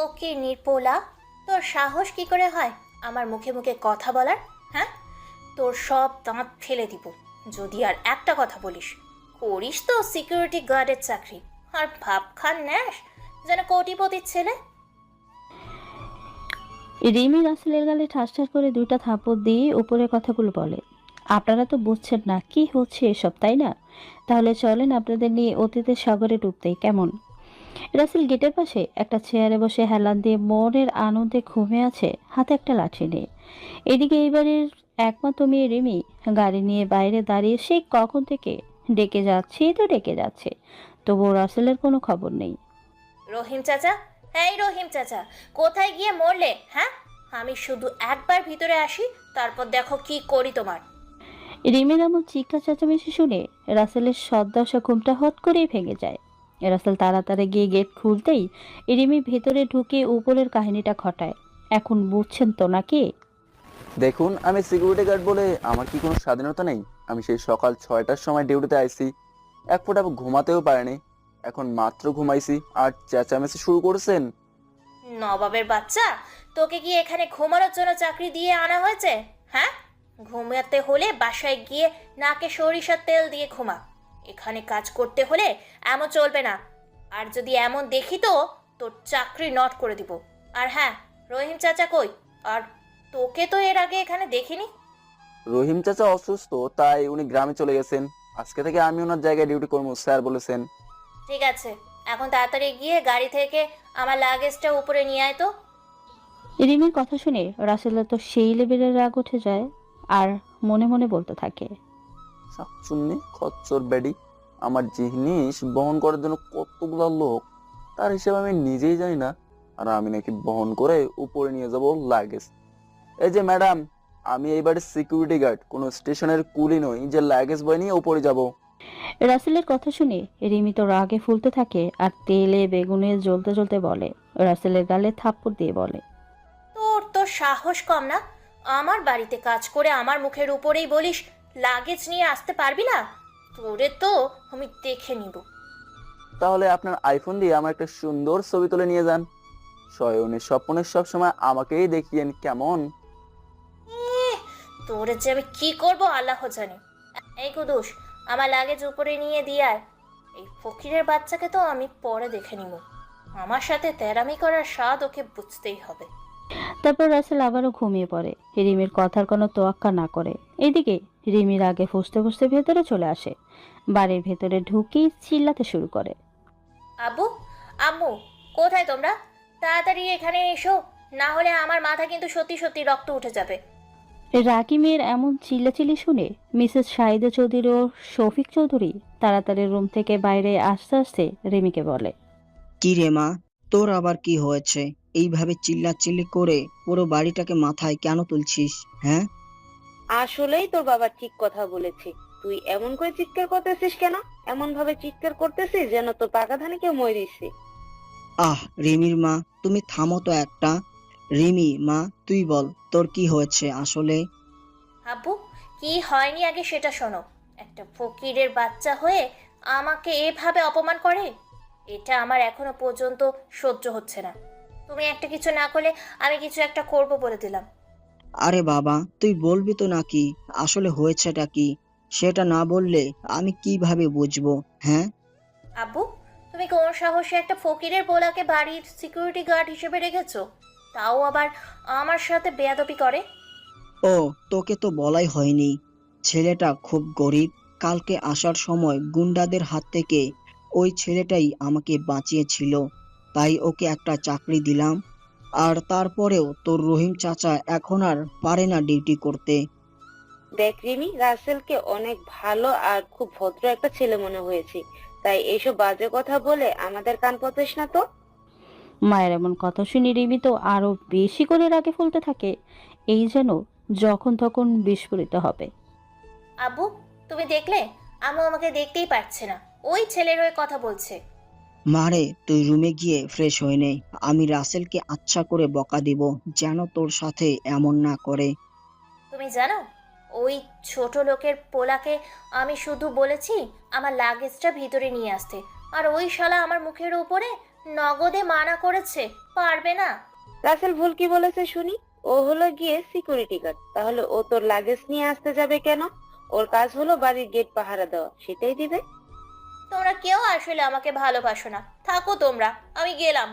ফকির নির্পোলা, তোর সাহস কি করে হয় আমার মুখে মুখে কথা বলার? হ্যাঁ, তোর সব দাঁত ফেলে দিব যদি আর একটা কথা বলিস। করিস তো সিকিউরিটি গার্ডের চাকরি, আর ভাবখান ন্যাস যেন কোটিপতির ছেলে। রিমি রাসেলের গালে ঠাস ঠাস করে দুইটা থাপড় দিয়ে উপরের কথাগুলো বলে। আপনারা তো বুঝছেন না কি হচ্ছে এসব, তাই না? তাহলে চলেন আপনাদের নিয়ে অতীতের সাগরে ডুবতেই, কেমন? রাসেল গেটের পাশে একটা চেয়ারে বসে হেলান দিয়ে মনের আনন্দে ঘুমিয়ে আছে, হাতে একটা লাঠি নিয়ে। এদিকে এইবারের একমাত্র মেয়ে রিমি গাড়ি নিয়ে বাইরে দাঁড়িয়ে সেই কখন থেকে ডেকে যাচ্ছে তো ডেকে যাচ্ছে, তবুও রাসেলের কোনো খবর নেই। রহিম চাচা, এই রহিম চাচা, কোথায় গিয়ে মরলে? হ্যাঁ, আমি শুধু একবার ভিতরে আসি, তারপর দেখো কি করি তোমার। রিমির এমন চিৎকার চেঁচামেচি শুনে রাসেলের সদ্দশা ঘুমটা হট করেই ভেঙে যায়। রাসেল তাড়াতাড়ি গিয়ে গেট খুলতেই রিমি ভেতরে ঢুকে উপরের কাহিনীটা ঘটায়। এখন বুঝছেন তো নাকি? দেখুন, আমি সিকিউরিটি গার্ড বলে আমার কি কোনো স্বাধীনতা নেই? আমি সেই সকাল 6টার সময় ডিউটিতে আইছি, এক ফোঁটা ঘুমাতেও পারিনি। এখন মাত্র ঘুমাইছি আর চেঁচামেচি শুরু করেছেন। নবাবের বাচ্চা, তোকে কি এখানে ঘুমানোর জন্য চাকরি দিয়ে আনা হয়েছে? হ্যাঁ, ঘুমাতে হলে বাসায় গিয়ে নাকে সরিষার তেল দিয়ে ঘুমা। এখানে কাজ করতে হলে এমন চলবে না। আর যদি এমন দেখি তো তোর চাকরি নট করে দিব। আর হ্যাঁ, রহিম চাচা কই? আর তোকে তো এর আগে এখানে দেখিনি। রহিম চাচা অসুস্থ, তাই উনি গ্রামে চলে গেছেন। আজকে থেকে আমি ওনার জায়গায় ডিউটি করবো, স্যার বলেছেন। ঠিক আছে, এখন তাড়াতাড়ি গিয়ে গাড়ি থেকে আমার লাগেজটা উপরে নিয়ে আয় তো। রিমির কথা শুনে রাসেলের তো সেই লেভেলের রাগ উঠে যায়, আর মনে মনে বলতে থাকে, শাকচুন্নি খচ্চর বেডি, আমার জিনিস বহন করার জন্য কতগুলো লোক, তার হিসেবে আমি নিজেই জানি না। আর আমি নাকি বহন করে উপরে নিয়ে যাব লাগেজ। এই যে ম্যাডাম, আমি এইবারে সিকিউরিটি গার্ড, কোনো স্টেশনের কুলি নই যে লাগেজ বয় নিয়ে উপরে যাব। রাসেলের কথা শুনে রিমি তো রাগে ফুলতে থাকে আর তেলে বেগুনে জ্বলতে জ্বলতে বলে, রাসেলের গালে থাপ্পড় দিয়ে বলে, তোর তো সাহস কম না? আমার বাড়িতে কাজ করে আমার মুখের উপরেই বলিস লাগেজ নিয়ে আসতে পারবি না? তোরে তো আমি দেখে নিব। তাহলে আপনার আইফোন দিয়ে আমার একটা সুন্দর ছবি তুলে নিয়ে যান। শয়নের স্বপ্নের সব সময় আমাকেই দেখিয়েন, কেমন? এহ, তোরে যে আমি কি করব আল্লাহ জানে। এই কুদুস, আমার লাগেজ উপরে নিয়ে দিয়ে আয়। এই ফকিরের বাচ্চাকে তো আমি পরে দেখে নিব। আমার সাথে তেরামি করার স্বাদ ওকে বুঝতেই হবে। তারপর রাসেল আবারও ঘুমিয়ে পড়ে, রিমির কথার কোনো তোয়াক্কা না করে। এদিকে রিমির আগে ফুঁসতে ফুঁসতে ভেতরে চলে আসে, বাড়ির ভেতরে ঢুকেই চিল্লাতে শুরু করে। আব্বু, আম্মু, কোথায় তোমরা? তাড়াতাড়ি এখানে এসো, না হলে আমার মাথা কিন্তু সত্যি সত্যি রক্ত উঠে যাবে। রাকিমের এমন চিল্লাচিল্লি শুনে মিসেস শাহিদা চৌধুরী ও শফিক চৌধুরী তাড়াতাড়ি রুম থেকে বাইরে আসতে আসতে রিমিকে বলে, কি রে মা, তোর আবার কি হয়েছে? এইভাবে চিল্লাচিল্লি করে পুরো বাড়িটাকে মাথায় কেন তুলছিস? হ্যাঁ, আসলেই তোর বাবা ঠিক কথা বলেছে। তুই এমন করে চিৎকার করতেছিস কেন? এমন ভাবে চিৎকার করতেছিস যেন তোর পাকা ধানে কেউ মই দিচ্ছে। রিমির মা, তুমি থামো তো একটা। রিমি মা, তুই বল তোর কি হয়েছে আসলে? আব্বু, কি হয়নি আগে সেটা শোনো। একটা ফকিরের বাচ্চা হয়ে আমাকে এভাবে অপমান করে, এটা আমার এখনো পর্যন্ত সহ্য হচ্ছে না। তুমি একটা কিছু না করলে আমি কিছু একটা করব বলে দিলাম। আরে বাবা, তুই বলবি তো নাকি আসলে হয়েছেটা কি? সেটা না বললে আমি কিভাবে বুঝবো? হ্যাঁ, আব্বু, তুমি কোন সাহসে একটা ফকিরের পোলাকে বাড়ির সিকিউরিটি গার্ড হিসেবে রেখেছো? তাও আবার আমার সাথে বেয়াদবি করে। ও, তোকে তো বলাই হয়নি। ছেলেটা খুব গরিব। কালকে আসার সময় গুন্ডাদের হাত থেকে ওই ছেলেটাই আমাকে বাঁচিয়েছিল, তাই ওকে একটা চাকরি দিলাম। আর তারপরেও তোর রহিম চাচা এখন আর পারে না ডিউটি করতে। দেখ রিমি, রাসেলকে অনেক ভালো আর খুব ভদ্র একটা ছেলে মনে হয়েছে, তাই এইসব বাজে কথা বলে আমাদের কান পচাস না তো। মায়ের এমন কথা শুনে রিমি তো আরো বেশি করে রাগে ফুলতে থাকে, এই যেন যখন তখন বিস্ফোরিত হবে। আব্বু, তুমি দেখলে? আম্মু আমাকে দেখতেই পাচ্ছে না, ওই ছেলের হয়ে কথা বলছে। মারে, তুই রুমে গিয়ে ফ্রেশ হয়ে নে। আমি রাসেলকে আচ্ছা করে বকা দিব যেন তোর সাথে এমন না করে। তুমি জানো, ওই ছোট লোকের পোলাকে আমি শুধু বলেছি আমার লাগেজটা ভিতরে নিয়ে আসতে, আর ওই শালা আমার মুখের উপরে নগদে মানা করেছে, পারবে না। রাসেল ভুল কি বলেছে শুনি? ও হলো গিয়ে সিকিউরিটি গার্ড, তাহলে ও তোর লাগেজ নিয়ে আসতে যাবে কেন? ওর কাজ হলো বাড়ির গেট পাহারা দেওয়া, সেটাই দিবে। তোমরা কেউ আসলে আমাকে ভালোবাসো না, থাকো তোমরা, আমি গেলাম।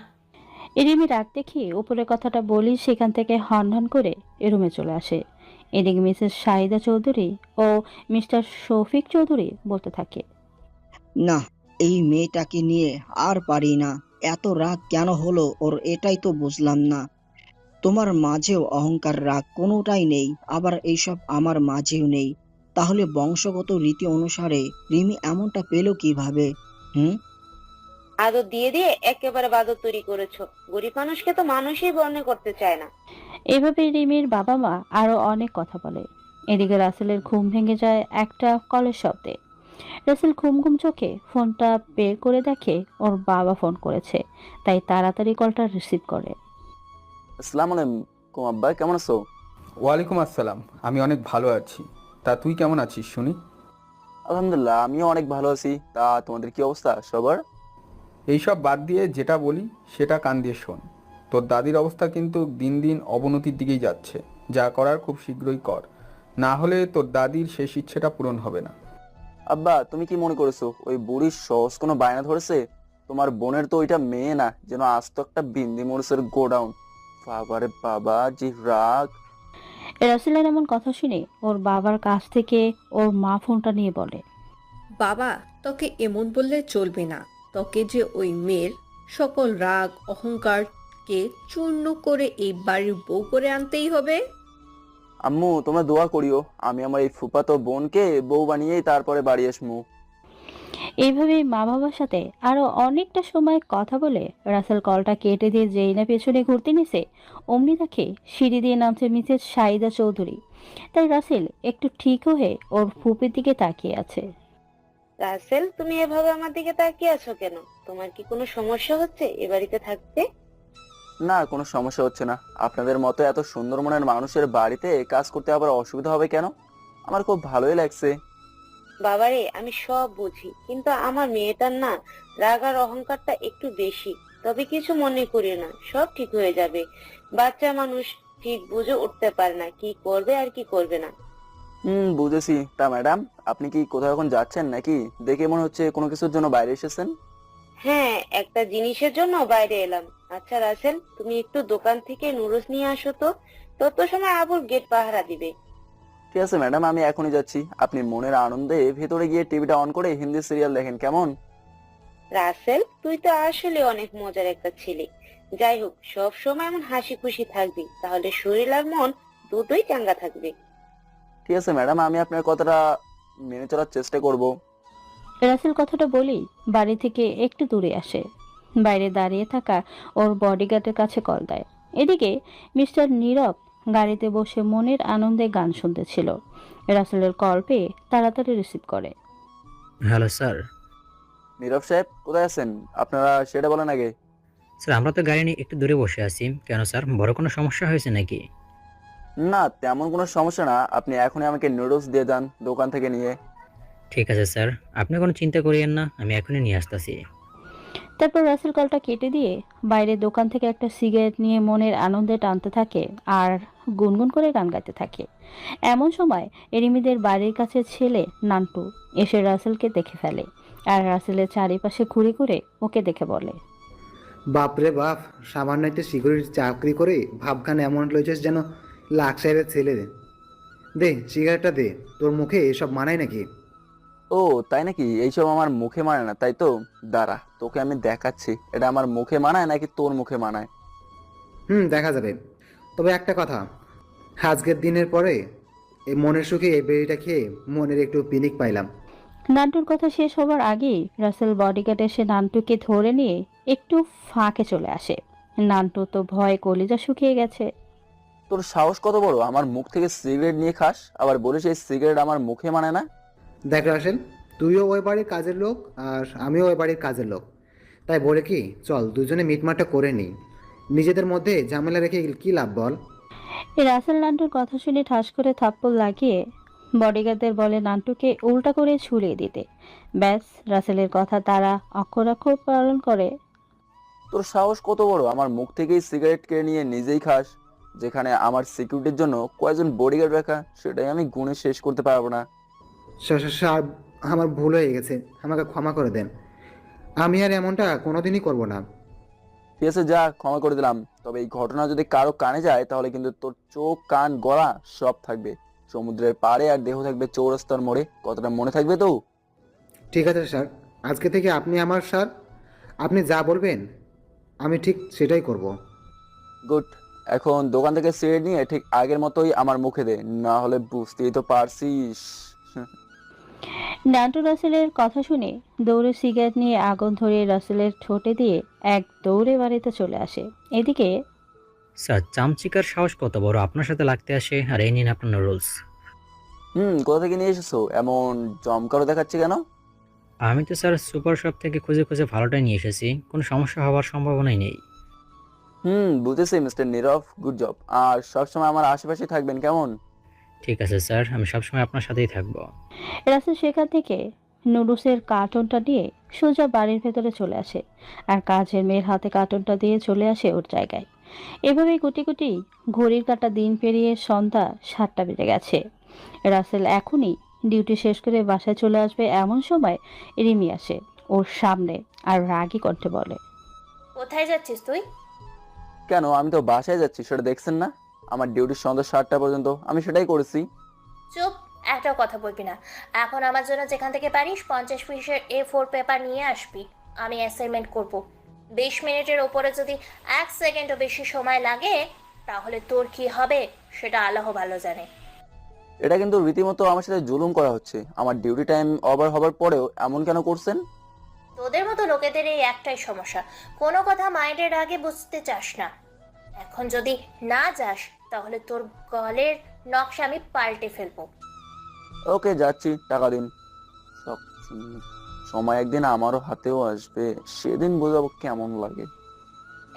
রিমি রাগ দেখিয়ে উপরের কথাটা বলি সেখান থেকে হনহন করে রুমে চলে আসে। এদিকে মিসেস শাহিদা চৌধুরী ও মিস্টার শফিক চৌধুরী বলতে থাকে, না, এই মেয়েটাকে নিয়ে আর পারি না। এত রাগ কেন হলো ওর, এটাই তো বুঝলাম না। তোমার মাঝেও অহংকার, রাগ কোনোটাই নেই, আবার এইসব আমার মাঝেও নেই। তাহলে বংশগত রীতি অনুসারে রিমি এমনটা পেল কিভাবে? হুম। আদর দিয়ে দিয়ে একেবারে বাদর তৈরি করেছো। গরিব মানুষকে তো মানুষই বর্ণনা করতে চায় না। এভাবে রিমির বাবা মা আরো অনেক কথা বলে। এদিকে রাসেলের ঘুম ভেঙে যায় একটা কলের শব্দে। রাসেল ঘুম ঘুম চোখে ফোনটা বের করে দেখে ওর বাবা ফোন করেছে, তাই তাড়াতাড়ি কলটা রিসিভ করে। আসসালামু আলাইকুম আব্বা, কেমন আছো? ওয়ালাইকুম আসসালাম, আমি অনেক ভালো আছি। তা তুই কেমন আছিস শুনি? আলহামদুলিল্লাহ, আমিও অনেক ভালো আছি। তা তোমাদের কি অবস্থা সবার? এইসব বাদ দিয়ে যেটা বলি সেটা কান দিয়ে শোন। তোর দাদির অবস্থা কিন্তু দিন দিন অবনতির দিকেই যাচ্ছে। যা করার খুব শীঘ্রই কর, না হলে তোর দাদির শেষ ইচ্ছেটা পূরণ হবে না। আব্বা, তুমি কি মনে করেছো ওই বুড়ির সহজ কোনো বায়না ধরেছে? তোমার বোনের তো ওইটা মেয়ে না, যেন আস্ত একটা বিন্দি মরিচের গোডাউন। বাবারে বাবা, যে রাগ! রাসেলের এমন কথা শুনে ওর বাবার কাছ থেকে ওর মা ফোনটা নিয়ে বলে, বাবা, তোকে এমন বললে চলবে না। তোকে যে ওই মেয়ের সকল রাগ অহংকারকে চূর্ণ করে এই বাড়ির বউ করে আনতেই হবে। আম্মু, তোমরা দোয়া করিও আমি আমার এই ফুফাতো বোনকে বউ বানিয়েই তারপরে বাড়ি আসমু। এইভাবেই মা বাবার সাথে আরো অনেকটা সময় কথা বলে রাসেল কলটা কেটে দিয়ে যেই না পেছনে ঘুরতে নিছে, অমনি দেখে সিঁড়ি দিয়ে নামছে মিসেস শাহিদা চৌধুরী। তাই রাসেল একটু ঠিক হয়ে ওর ফুপির দিকে তাকিয়ে আছে। রাসেল, তুমি এভাবে আমার দিকে তাকিয়ে আছো কেন? তোমার কি কোনো সমস্যা হচ্ছে এ বাড়িতে থাকতে? না, কোনো সমস্যা হচ্ছে না। আপনাদের মতো এত সুন্দর মনের মানুষের বাড়িতে কাজ করতে আবার অসুবিধা হবে কেন? আমার খুব ভালোই লাগছে। বাবারে, আমি সব বুঝি, কিন্তু আমার মেয়েটার না রাগ আর অহংকারটা একটু বেশি। তবে কিছু মনে করি না, সব ঠিক হয়ে যাবে। বাচ্চা মানুষ ঠিক বুঝে উঠতে পারে না কি করবে আর কি করবে না। বুঝেছি। তা ম্যাডাম, আপনি কি কোথাও এখন যাচ্ছেন নাকি? দেখে মনে হচ্ছে কোনো কিছুর জন্য বাইরে এসেছেন। হ্যাঁ, একটা জিনিসের জন্য বাইরে এলাম। আচ্ছা রাসেল, তুমি একটু দোকান থেকে নুডলস নিয়ে আসো তো। তত সময় আবুল গেট পাহারা দিবে। ঠিক আছে ম্যাডাম, আমি এখনই যাচ্ছি। আপনি মনের আনন্দে ভেতরে গিয়ে টিভিটা অন করে হিন্দি সিরিয়াল দেখেন, কেমন? রাসেল, তুই তো আসলে অনেক মজার একটা ছেলে। যাই হোক, সব সময় এমন হাসি খুশি থাকবি, তাহলে শরীর আর মন দুটোই চাঙ্গা থাকবে। ঠিক আছে ম্যাডাম, আমি আপনার কথাটা মেনে চলার চেষ্টা করব। রাসেল কথাটা বলেই বাড়ি থেকে একটু দূরে আসে। বাইরে দাঁড়িয়ে থাকা ওর বডিগার্ডের কাছে কল দেয়। এদিকে মিস্টার নীরব গাড়িতে বসে মনের আনন্দে গান শুনতেছিল। রাসেলের কল পেয়ে তাড়াতাড়ি রিসিভ করে। Hello sir. নীরব সাহেব, কোথায় আছেন আপনারা সেটা বলেন আগে। স্যার, আমরা তো গাড়ি নিয়ে একটু দূরে বসে আছি। কেন স্যার, বড় কোনো সমস্যা হয়েছে নাকি? না, তেমন কোনো সমস্যা না। আপনি এখনই আমাকে নুডলস দিয়ে যান দোকান থেকে নিয়ে। ঠিক আছে স্যার, আপনি কোনো চিন্তা করিয়েন না, আমি এখনই নিয়ে আসতেছি। তারপর রাসেল কলটা কেটে দিয়ে বাইরে দোকান থেকে একটা সিগারেট নিয়ে মনের আনন্দে টানতে থাকে আর গুনগুন করে গান গাইতে থাকে। এমন সময় এরিমিদের বাড়ির কাছে ছেলে নান্টু এসে রাসেলকে দেখে ফেলে আর রাসেলের চারিপাশে ঘুরে ঘুরে ওকে দেখে বলে, বাপরে বাপ, সামান্য একটা সিকিউরিটি চাকরি করে ভাবখান এমন লইছিস যেন লাখ সাহেবের ছেলে। দে সিগারেটটা দে, তোর মুখে এসব মানায় নাকি? ও তাই নাকি? এইসব আমার মুখে মানায় না, তাই তো? দাঁড়া, তোকে আমি দেখাচ্ছি এটা আমার মুখে মানায় নাকি তোর মুখে মানায়। দেখা যাবে। তবে একটা কথা, আজকের দিনের পরে এই মনের সুখে এই বেরিটা খেয়ে মনের একটু পিনিক পাইলাম। নান্টুর কথা শেষ হবার আগেই রাসেল বডিগার্ড এসে নান্টুকে ধরে নিয়ে একটু ফাঁকে চলে আসে। নান্টু তো ভয়ে কলিজা শুকিয়ে গেছে। তোর সাহস কত বড়, আমার মুখ থেকে সিগারেট নিয়ে খাস, আবার বলিস এই সিগারেট আমার মুখে মানায় না? দেখ রাসেল, তুইও ওই বাড়ির কাজের লোক আর আমিও ওই বাড়ির কাজের লোক, তাই বলে কি চল দুজনে মিটমাটটা করে নিই। নিজেদের মধ্যে ঝামেলা রেখে কি লাভ বল? রাসেল নান্টুর কথা শুনে ঠাস করে থাপ্পড় লাগিয়ে বডিগার্ডদের বলে নান্টুকে উল্টা করে ঝুলিয়ে দিতে। ব্যাস, রাসেলের কথা তারা অক্ষর অক্ষর পালন করে। তোর সাহস কত বড় আমার মুখ থেকেই সিগারেট কেড়ে নিয়ে নিজেই খাস? যেখানে আমার সিকিউরিটির জন্য কয়েকজন বডিগার্ড রাখা, সেটাই আমি গুণে শেষ করতে পারবো না। স্যার, আমার ভুল হয়ে গেছে, আমাকে ক্ষমা করে দেন। আমি আর এমনটা কোনোদিনই করব না। ঠিক আছে, যা, ক্ষমা করে দিলাম। তবে এই ঘটনা যদি কারো কানে যায় তাহলে কিন্তু তোর চোখ, কান, গলা সব থাকবে সমুদ্রের পাড়ে, আর দেহ থাকবে চৌরাস্তার মোড়ে। কথাটা মনে থাকবে তো? ঠিক আছে স্যার, আজকে থেকে আপনি আমার স্যার। আপনি যা বলবেন আমি ঠিক সেটাই করব। গুড। এখন দোকান থেকে সিগারেট নিয়ে ঠিক আগের মতোই আমার মুখে দে, না হলে বুঝতেই তো পারছিস। নান্টু রাসেলের কথা শুনে দৌড়ে সিগারেট নিয়ে আগুন ধরিয়ে রাসেলের ঠোঁটে দিয়ে এক দৌড়ে বাড়িতে চলে আসে। এদিকে স্যার, চামচিকার সাহস কত বড় আপনার সাথে লাগতে আসে, আর এই নিন আপনার রুলস। কোথা থেকে নিয়ে এসেছো? এমন জমকালো দেখাচ্ছে কেন? আমি তো স্যার সুপার শপ থেকে খুঁজে খুঁজে ভালোটাই নিয়ে এসেছি, কোনো সমস্যা হওয়ার সম্ভাবনাই নেই। বুঝেছি মিস্টার নীরব, গুড জব। আর সবসময় আমার আশেপাশে থাকবেন, কেমন? ঠিক আছে স্যার, আমি সবসময় আপনার সাথেই থাকবো। রাসেল সেখান থেকে নুডলসের কার্টনটা নিয়ে সোজা বাড়ির ভেতরে চলে আসে, আর কাজের মেয়ের হাতে কার্টনটা দিয়ে চলে আসে ওর জায়গায়। এভাবেই গুটি গুটি ঘড়ির কাঁটা দিন পেরিয়ে সন্ধ্যা 7টা বেজে গেছে। রাসেল এখনই ডিউটি শেষ করে বাসায় চলে আসবে এমন সময় রিমি আসে ওর সামনে আর রাগী কণ্ঠে বলে, কোথায় যাচ্ছিস তুই? কেন, আমি তো বাসায় যাচ্ছি, সেটা দেখছেন না? আমার ডিউটি সন্ধ্যা 7টা পর্যন্ত, আমি সেটাই করেছি। চুপ, একটাও কথা বলবি না। এখন আমার জন্য যেখান থেকে পারিস 50 পিসের A4 পেপার নিয়ে আসবি। আমি অ্যাসাইনমেন্ট করব। 20 মিনিটের ওপরে যদি 1 সেকেন্ডও বেশি সময় লাগে তাহলে তোর কি হবে সেটা আল্লাহ ভালো জানে। এটা কিন্তু রীতিমতো আমার সাথে জুলুম করা হচ্ছে। আমার ডিউটি টাইম ওভার হবার পরেও এমন কেন করছেন? তোদের মতো লোকেদের এই একটাই সমস্যা, কোনো কথা মাইন্ডের আগে বুঝতে চাস না। এখন যদি না যাস তাহলে তোর গলের নকশা আমি পাল্টে ফেলবো। ওকে, যাচ্ছি, টাকা দিন। সব সময় একদিন আমারও হাতেও আসবে, সেদিন বোঝাবো কেমন লাগে।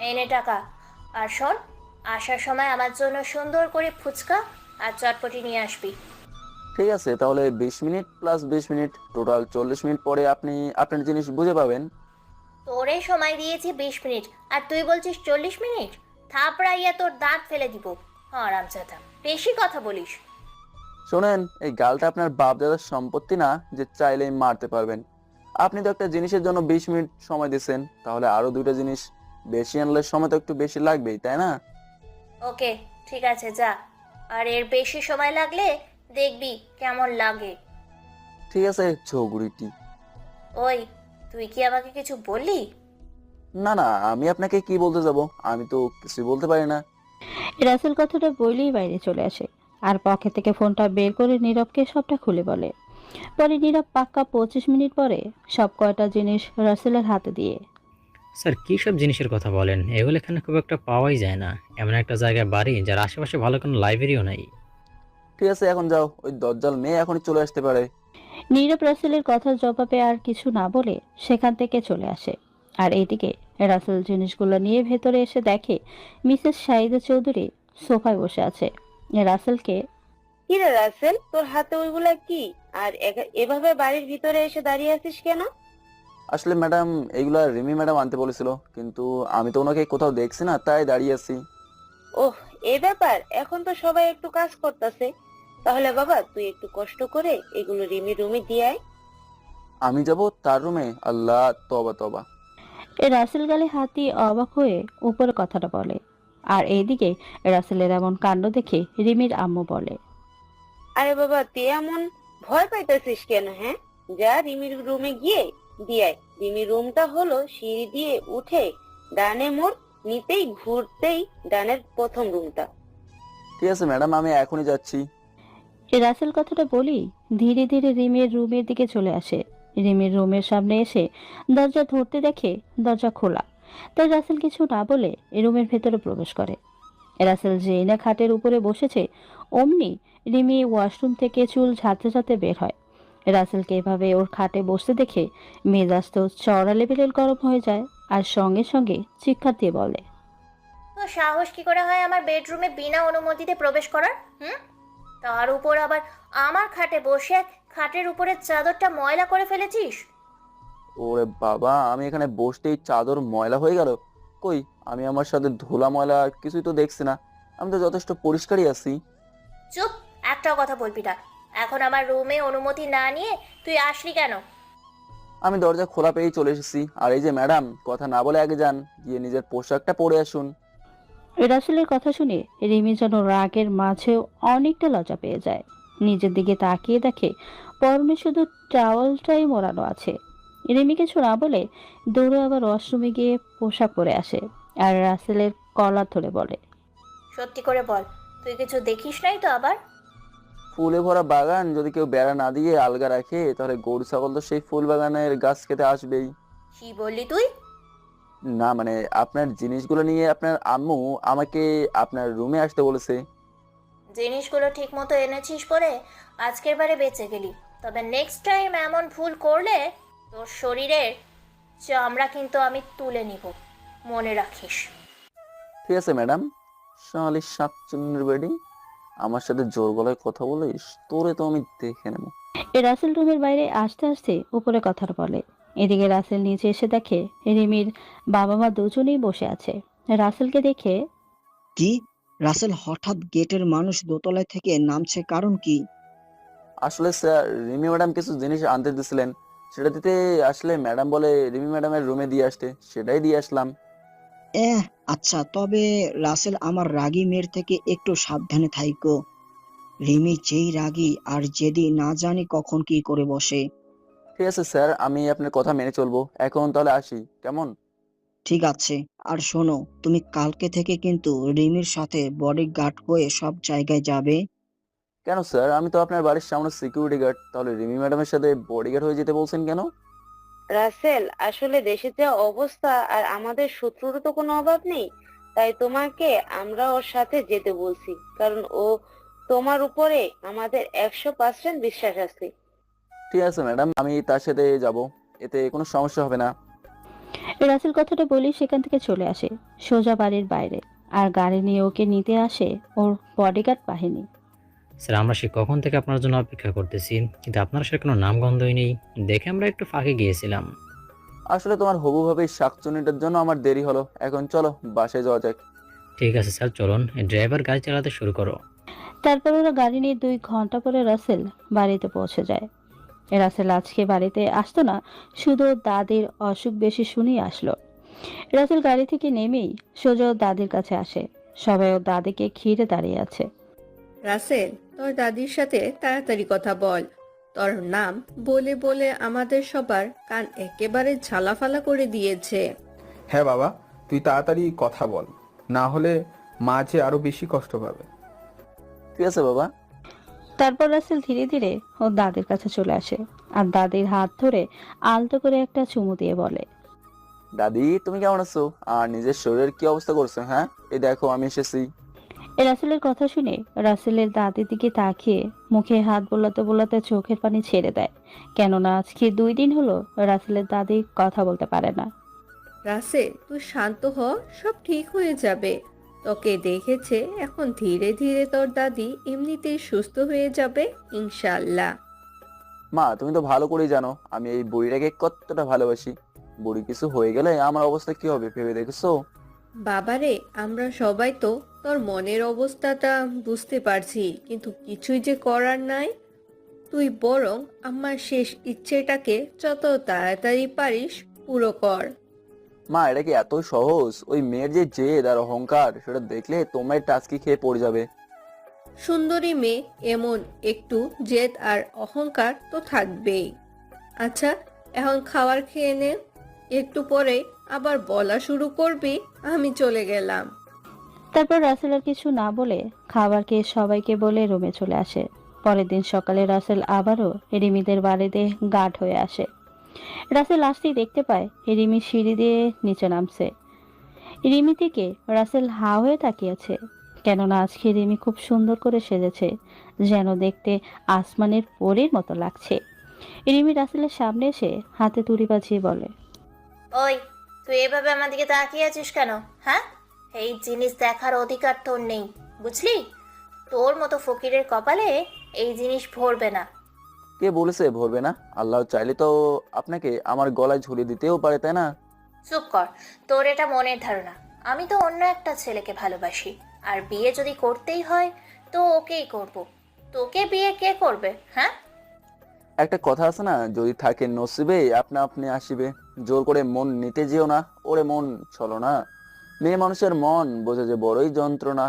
এনে টাকা। আর শোন, আসার সময় আমার জন্য সুন্দর করে ফুচকা আর চটপটি নিয়ে আসবি। ঠিক আছে, তাহলে 20 minute plus 20 minute, total 40 minute পরে আপনি আপনার জিনিস বুঝে পাবেন। তোরে সময় দিয়েছি 20 মিনিট আর তুই বলছিস 40 মিনিট? থাপড়াইয়া তোর দাঁত ফেলে দিব। হারামজাদা, বেশি কথা বলিস। শোনেন, এই গালটা আপনার বাপ দাদার সম্পত্তি না যে চাইলেই মারতে পারবেন। আপনি তো একটা জিনিসের জন্য 20 মিনিট সময় দিচ্ছেন, তাহলে আরো দুইটা জিনিস বেশি আনলে সময় তো একটু বেশি লাগবেই, তাই না? ওকে, ঠিক আছে, যা। আর এর বেশি সময় লাগলে দেখবি কেমন লাগে। ঠিক আছে ঝগড়িটি। ওই, তুই কি আমাকে কিছু বললি? না না, আমি আপনাকে কি বলতে যাব, আমি তো কিছুই বলতে পারি না। রাসেল কথাটা বলেই বাইরে চলে আসে আর পকেট থেকে ফোনটা বের করে নীরবকে সবটা খুলে বলে। পরে নীরব পাক্কা 25 মিনিট পরে সব কয়টা জিনিস রাসেলের হাতে দিয়ে, স্যার, কী সব জিনিসের কথা বলেন? এগুলো এখানে খুব একটা পাওয়াই যায় না। এমন একটা জায়গায় বাড়ি যার আশেপাশে ভালো কোনো লাইব্রেরিও নাই। ঠিক আছে, এখন যাও, ওই দজ্জাল মেয়ে এখনই চলে আসতে পারে। নীরব রাসেলের কথার জবাবে আর কিছু না বলে সেখান থেকে চলে আসে। আর এইদিকে রাসেল জিনিসগুলো নিয়ে ভেতরে এসে দেখে মিসেস শাহিদা চৌধুরী সোফায় বসে আছে। রাসেলকে, কি রে রাসেল, তোর হাতে ওইগুলা কি? আর এভাবে বাড়ির ভিতরে এসে দাঁড়িয়ে আছিস কেন? আসলে ম্যাডাম, এইগুলা রিমি ম্যাডাম আনতে বলেছিল, কিন্তু আমি তো ওনাকে কোথাও দেখছি না, তাই দাঁড়িয়ে আছি। ওহ, এই ব্যাপার। এখন তো সবাই একটু কাজ করতেছে, তাহলে বাবা তুই একটু কষ্ট করে এগুলো রিমি রুমে দিয়ে আয়। আমি যাব তার রুমে? আল্লাহ, তবা তবা। রাসেল গালে হাত দিয়ে অবাক হয়ে উপরে কথাটা বলে। আর এইদিকে রাসেলের এমন কাণ্ড দেখে রিমির আম্মু বলে, আরে বাবা, তুই এমন ভয় পাইতেছিস কেন? হ্যাঁ, যা রিমির রুমে গিয়ে দিয়ে আয়। রিমির রুমটা হলো সিঁড়ি দিয়ে উঠে ডানে মোড় নিতেই ঘুরতেই ডানের প্রথম রুমটা। ঠিক আছে ম্যাডাম, আমি এখনই যাচ্ছি। রাসেল কথাটা বলি ধীরে ধীরে রিমির রুমের দিকে চলে আসে। রিমির রুমের সামনে এসে দরজা ধরতে দেখে দরজা খোলা, তাই রাসেল কিছু না বলে রুমের ভেতরে প্রবেশ করে। রাসেল যেই না খাটের উপরে বসেছে অমনি রিমি ওয়াশরুম থেকে চুল ঝাড়তে ঝাড়তে বের হয়। রাসেলকে এভাবে ওর খাটে বসতে দেখে মেজাজ তো চড়া লেভেলের গরম হয়ে যায় আর সঙ্গে সঙ্গে চিৎকার দিয়ে বলে, তো সাহস কি করে হয় আমার বেডরুমে বিনা অনুমতিতে প্রবেশ করার? তার উপর আবার আমার খাটে বসে খাটের উপরের চাদরটা ময়লা করে ফেলেছিস। ওরে বাবা, আমি এখানে বসতেই চাদর ময়লা হয়ে গেল? কই, আমি আমার সাথে ধুলা ময়লা কিছুই তো দেখছি না। আমি তো যথেষ্ট পরিষ্কারই আছি। চুপ, একটাও কথা বলবি না। এখন আমার রুমে অনুমতি না নিয়ে তুই আসলি কেন? আমি দরজা খোলা পেয়েই চলে এসেছি। আর এই যে ম্যাডাম, কথা না বলে আগে যান, গিয়ে নিজের পোশাকটা পরে আসুন। রাসেলের কথা শুনে রিমি যেন রাগের মাঝেও অনেকটা লজ্জা পেয়ে যায়। নিজের দিকে তাকিয়ে দেখে পরনে শুধু টাওয়ালটাই মোড়ানো আছে। রিমি কিছু না বলে দৌড়ে আবার ওয়াশরুমে গিয়ে পোশাক পরে আসে আর রাসেলের কলার ধরে বলে, সত্যি করে বল, তুই কিছু দেখিস নাই তো আবার? ফুলে ভরা বাগান যদি কেউ বেড়া না দিয়ে আলগা রাখে, তাহলে গরু ছাগল তো সেই ফুল বাগানের গাছ খেতে আসবেই। কি বললি তুই? না মানে, আপনার জিনিসগুলো নিয়ে আপনার আম্মু আমাকে আপনার রুমে আসতে বলেছে। জিনিসগুলো ঠিক মতো এনেছিস বলে আজকের বারে বেঁচে গেলি। তবে নেক্সট টাইম এমন ভুল করলে তোর শরীরের চামড়া কিন্তু আমি তুলে নিব, মনে রাখিস। ঠিক আছে ম্যাডাম। শালি শাকচুন্নির বেডি, আমার সাথে জোর গলায় কথা বলিস, তোরে তো আমি দেখে নেব। রাসেল রুমের বাইরে আসতে আসতে উপরে কথা বলে। এদিকে রাসেল নিচে এসে দেখে রিমির বাবা মা দুজনেই বসে আছে। রাসেলকে দেখে, কি? রাসেল হঠাৎ গেটের মানুষ দোতলায় থেকে নামছে, কারণ কি? আসলে স্যার, রিমি ম্যাডাম কিছু জিনিস আনতে দিছিলেন, সেটা দিতে আসলে ম্যাডাম বলে রিমি ম্যাডামের রুমে দিয়ে আসতে, সেটাই দিয়ে আসলাম। এহ, আচ্ছা, তবে রাসেল আমার রাগী মেয়ের থেকে একটু সাবধানে থাইকো। রিমি যেই রাগী আর জেদি, না জানি কখন কি করে বসে। ঠিক আছে স্যার, আমি আপনার কথা মেনে চলবো। এখন তাহলে আসি, কেমন? ঠিক আছে। আর শোনো, তুমি কালকে থেকে কিন্তু রিমির সাথে বডিগার্ড হয়ে সব জায়গায় যাবে। কেন স্যার, আমি তো আপনার বাড়ির সামনে সিকিউরিটি গার্ড, তাহলে রিমি ম্যাডামের সাথে বডিগার্ড হয়ে যেতে বলছেন কেন? রাসেল, আসলে দেশের যা অবস্থা আর আমাদের শত্রুরও তো কোনো অভাব নেই, তাই তোমাকে আমরা ওর সাথে যেতে বলছি, কারণ ও তোমার উপরে আমাদের 100% বিশ্বাস আছে। ঠিক আছে ম্যাডাম, আমি তার সাথে যাব, এতে কোনো সমস্যা হবে না। রাসেল কথাটা বলে সেখান থেকে চলে আসে সোজা বাড়ির বাইরে। আর গাড়ি নিয়ে ওকে নিতে আসে ওর বডিগার্ড বাহিনী। স্যার, আমরা সে কখন থেকে আপনার জন্য অপেক্ষা করতেছি, কিন্তু আপনার সাথে কোনো নামগন্ধই নেই। দেখে আমরা একটু ফাঁকে গিয়েছিলাম। আসলে তোমার হবু ভাবে শাকচুনিটার জন্য আমার দেরি হলো। এখন চলো বাসায় যাওয়া যাক। ঠিক আছে স্যার, চলুন। ড্রাইভার গাড়ি চালাতে শুরু করো। তারপর ওরা গাড়ি নিয়ে 2 ঘন্টা পরে রাসেল বাড়িতে পৌঁছে যায়। রাসেল আজকে বাড়িতে আসতো না, শুধু ওর দাদির অসুখ বেশি শুনেই আসলো। রাসেল গাড়ি থেকে নেমেই সোজা ওর দাদির কাছে আসে। সবাই ওর দাদিকে ঘিরে দাঁড়িয়ে আছে। রাসেল, তোর দাদির সাথে তাড়াতাড়ি কথা বল। তোর নাম বলে বলে আমাদের সবার কান একেবারে ঝালাফালা করে দিয়েছে। হ্যাঁ বাবা, তুই তাড়াতাড়ি কথা বল, না হলে মা যে আরো বেশি কষ্ট পাবে। ঠিক আছে বাবা। তারপর রাসেল ধীরে ধীরে ওর দাদির কাছে চলে আসে আর দাদির হাত ধরে আলতো করে একটা চুমু দিয়ে বলে, দাদি, তুমি কেমন আছো? আর নিজের শরীরের কি অবস্থা করছো? হ্যাঁ, এই দেখো আমি এসেছি। রাসেলের কথা শুনে রাসেলের দাদির দিকে তাকিয়ে মুখে হাত বোলাতে বোলাতে চোখের পানি ছেড়ে দেয়। কেননা আজকে 2 দিন হলো রাসেলের দাদি কথা বলতে পারে না। রাসেল, তুই শান্ত হ, সব ঠিক হয়ে যাবে। তোকে দেখেছে, এখন ধীরে ধীরে তোর দাদি এমনিতেই সুস্থ হয়ে যাবে ইনশাল্লাহ। মা, তুমি তো ভালো করেই জানো আমি এই বুড়িটাকে কতটা ভালোবাসি। বুড়ি কিছু হয়ে গেলে আমার অবস্থা কি হবে ভেবে দেখেছো? বাবারে, আমরা সবাই তো তোর মনের অবস্থাটা বুঝতে পারছি, কিন্তু কিছুই যে করার নাই। তুই বরং আমার শেষ ইচ্ছেটাকে যত তাড়াতাড়ি পারিস পুরো কর। মা, এটা কি এত সহজ? ওই মেয়ের যে জেদ আর অহংকার, সেটা দেখলে তোমার টাচকি খেয়ে পড়ে যাবে। সুন্দরী মেয়ে, এমন একটু জেদ আর অহংকার তো থাকবেই। আচ্ছা, এখন খাবার খেয়ে নে, একটু পরে আবার বলা শুরু করবি আমি চলে গেলাম। তারপর রাসেল আর কিছু না বলে খাবার খেয়ে সবাইকে বলে রুমে চলে আসে। পরের দিন সকালে রাসেল আবারও রিমিদের বাড়িতে গার্ড হয়ে আসে। রাসেল আসতেই দেখতে পায় রিমি সিঁড়ি দিয়ে নিচে নামছে। রিমি থেকে রাসেল হা হয়ে তাকিয়েছে, কেননা আজকে রিমি খুব সুন্দর করে সেজেছে, যেন দেখতে আসমানের পরীর মতো লাগছে। রিমি রাসেলের সামনে এসে হাতে তুড়ি বাজিয়ে বলে, ওই, তুই এভাবে আমার দিকে তাকিয়ে আছিস কেন? হ্যাঁ, এই জিনিস দেখার অধিকার তোর নেই, বুঝলি? তোর মতো ফকিরের কপালে এই জিনিস ভরবে না। কে বলেছে ভরবে না? আল্লাহ চাইলে তো আপনাকে আমার গলায় ঝুলিয়ে দিতেও পারে, তাই না? চুপ কর, তোর এটা মনের ধারণা। আমি তো অন্য একটা ছেলেকে ভালোবাসি, আর বিয়ে যদি করতেই হয় তো ওকেই করব। তোকে বিয়ে কে করবে, হ্যাঁ? একটা কথা আছে না, যদি থাকে নসিবে আপনা আপনি আসিবে। জোর করে মন নিতে যেও না, ওরে মন চলো না। মেয়ে মানুষের মন বোঝে যে বড়ই যন্ত্রণা।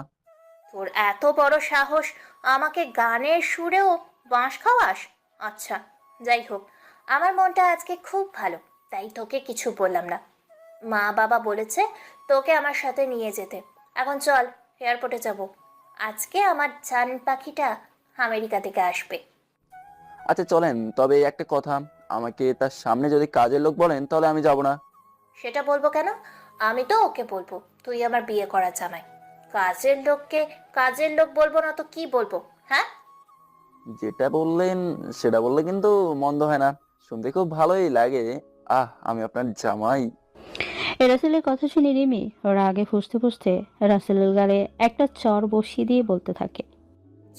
তোর এত বড় সাহস, আমাকে গানের সুরেও বাঁশ খাওয়াস? আচ্ছা, যাই হোক, আমার মনটা আজকে খুব ভালো, তাই তোকে কিছু বললাম না। মা বাবা বলেছে তোকে আমার সাথে নিয়ে যেতে। এখন চল, এয়ারপোর্টে যাব। আজকে আমার জান পাখিটা আমেরিকা থেকে আসবে। আচ্ছা চলেন, তবে একটা কথা, আমাকে তার সামনে যদি কাজের লোক বলেন তাহলে আমি যাব না। সেটা বলবো কেন? আমি তো ওকে বলবো তুই আমার বিয়ে করা জামাই। কাজের লোককে কাজের লোক বলবো না তো কি বলবো, হ্যাঁ? যেটা বললেন সেটা বললে কিন্তু মন্দ হয় না, শুনতে খুব ভালোই লাগে। আমি আপনার জামাই। রাসেলের কথা শুনে রিমি রাগে ফুঁসতে ফুঁসতে রাসেলের গালে একটা চর বসিয়ে দিয়ে বলতে থাকে।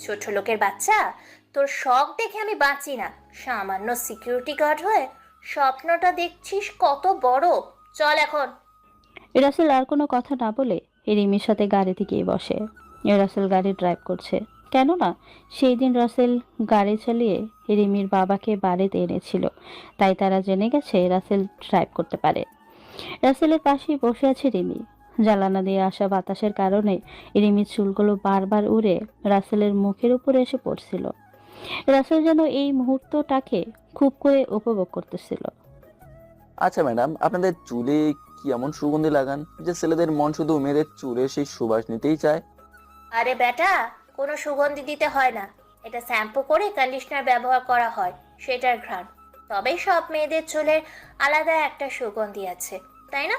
ছোট লোকের বাচ্চা, তোর শখ দেখে আমি বাঁচি না। সামান্য সিকিউরিটি গার্ড হয়ে স্বপ্নটা দেখছিস কত বড়। চল এখন। রাসেল আর কোনো কথা না বলে রিমির সাথে গাড়িতে গিয়ে বসে। রাসেল গাড়ি ড্রাইভ করছে, কেননা সেই দিন রাসেল গাড়ি চালিয়ে রিমির বাবাকে বাড়িতে এনেছিল, তাই তারা জেনে গেছে রাসেল ড্রাইভ করতে পারে। রাসেলের পাশেই বসে আছে রিমি। জ্বালানা দিয়ে আসা বাতাসের কারণে রিমির চুলগুলো বারবার উড়ে রাসেলের মুখের উপরে এসে পড়ছিল। রাসেল যেন এই মুহূর্তটাকে খুব করে উপভোগ করতেছিল। আচ্ছা ম্যাডাম, আপনাদের চুলে কি এমন সুগন্ধি লাগান যে ছেলেদের মন শুধু মেয়েদের চুলে সেই সুবাস নিতেই চায়? আরে বেটা, কোনো সুগন্ধি দিতে হয় না। এটা শ্যাম্পু করে কন্ডিশনার ব্যবহার করা হয়, সেটার ঘ্রাণ। তবে সব মেয়েদের চুলের আলাদা একটা সুগন্ধি আছে, তাই না?